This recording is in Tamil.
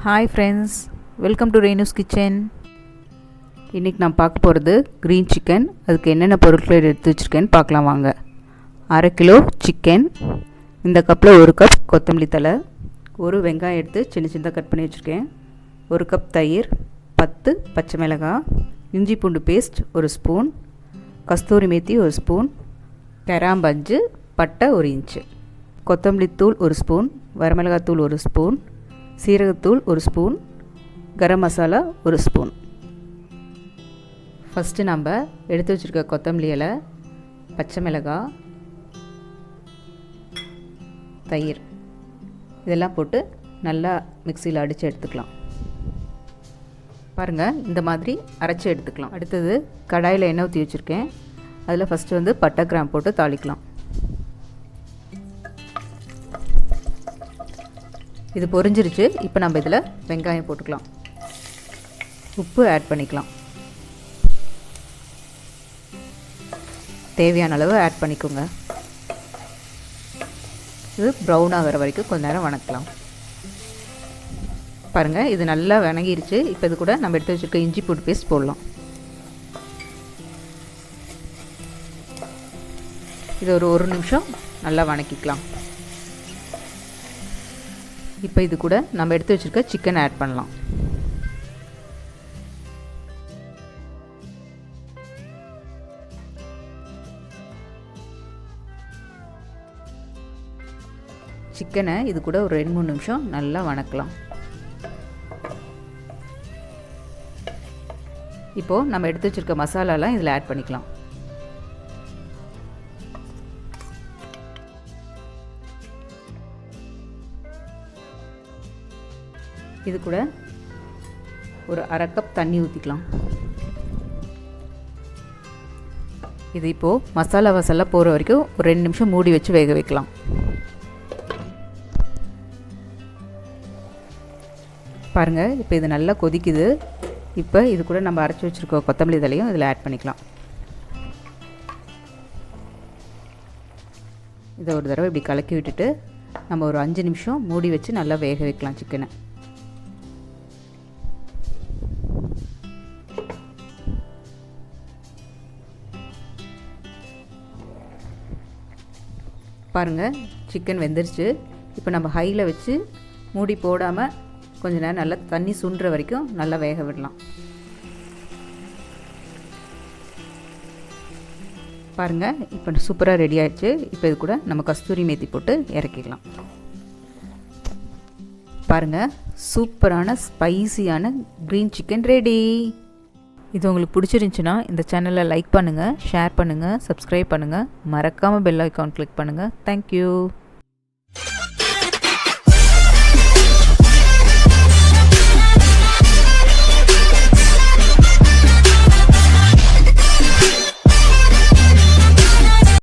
Hi friends, welcome to Renu's kitchen. இன்றைக்கி நான் பார்க்க போகிறது க்ரீன் சிக்கன். அதுக்கு என்னென்ன பொருட்கள் எடுத்து வச்சுருக்கேன்னு பார்க்கலாம் வாங்க. 1/2 கிலோ சிக்கன், இந்த கப்பில் 1 கப் கொத்தமல்லி தழை, 1 வெங்காயம் எடுத்து சின்ன சின்னதாக கட் பண்ணி வச்சுருக்கேன், 1 கப் தயிர், 10 பச்சை மிளகாய், இஞ்சி பூண்டு பேஸ்ட் 1 ஸ்பூன், கஸ்தூரி மேத்தி 1 ஸ்பூன், கராம் 5, பட்டை 1 இன்ச்சு, கொத்தமல்லி தூள் 1 ஸ்பூன், வரமிளகாய் தூள் 1 ஸ்பூன், சீரகத்தூள் 1 spoon, garam masala 1 spoon. First நம்ம எடுத்து வச்சுருக்க கொத்தமல்லி இலை, பச்சை மிளகாய், தயிர் இதெல்லாம் போட்டு நல்லா மிக்சியில் அடித்து எடுத்துக்கலாம். பாருங்கள், இந்த மாதிரி அரைச்சி எடுத்துக்கலாம். அடுத்தது கடாயில் எண்ணெய் ஊற்றி வச்சுருக்கேன். அதில் ஃபஸ்ட்டு பட்டை கிராம் போட்டு தாளிக்கலாம். இது பொரிஞ்சிருச்சு. இப்போ நம்ம இதில் வெங்காயம் போட்டுக்கலாம். உப்பு ஆட் பண்ணிக்கலாம். தேவையான அளவு ஆட் பண்ணிக்கோங்க. இது ப்ரௌன் ஆகிற வரைக்கும் கொஞ்ச நேரம் வணக்கலாம். பாருங்கள், இது நல்லா வணங்கிருச்சு. இப்போ இது கூட நம்ம எடுத்து வச்சுருக்க இஞ்சி பூண்டு பேஸ்ட் போடலாம். இது ஒரு நிமிஷம் நல்லா வணக்கிக்கலாம். இப்போ இது கூட நம்ம எடுத்து வச்சுருக்க சிக்கன் ஆட் பண்ணலாம். சிக்கனை இது கூட ஒரு 2-3 நிமிஷம் நல்லா வணக்கலாம். இப்போது நம்ம எடுத்து வச்சுருக்க மசாலாலாம் இதில் ஆட் பண்ணிக்கலாம். இது கூட ஒரு 1/2 கப் தண்ணி ஊற்றிக்கலாம். இது இப்போது மசாலா போகிற வரைக்கும் ஒரு 2 நிமிஷம் மூடி வச்சு வேக வைக்கலாம். பாருங்கள், இப்போ இது நல்லா கொதிக்குது. இப்போ இது கூட நம்ம அரைச்சி வச்சுருக்க கொத்தமல்லி தழையும் இதில் ஆட் பண்ணிக்கலாம். இதை ஒரு தடவை இப்படி கலக்கி விட்டுட்டு நம்ம ஒரு 5 நிமிஷம் மூடி வச்சு நல்லா வேக வைக்கலாம் சிக்கனை. பாருங்கள், சிக்கன் வெந்துருச்சு. இப்போ நம்ம ஹையில் வச்சு மூடி போடாமல் கொஞ்சம் நேரம் நல்லா தண்ணி சுண்டுற வரைக்கும் நல்லா வேக விடலாம். பாருங்கள், இப்போ சூப்பராக ரெடி ஆகிடுச்சு. இப்போ இது கூட நம்ம கஸ்தூரி மேத்தி போட்டு இறக்கிக்கலாம். பாருங்கள், சூப்பரான ஸ்பைசியான க்ரீன் சிக்கன் ரெடி. இது உங்களுக்கு பிடிச்சிருந்துச்சுன்னா இந்த சேனலை லைக் பண்ணுங்கள், ஷேர் பண்ணுங்கள், சப்ஸ்கிரைப் பண்ணுங்கள், மறக்காமல் பெல் ஐக்கான் கிளிக் பண்ணுங்கள். தேங்க்யூ.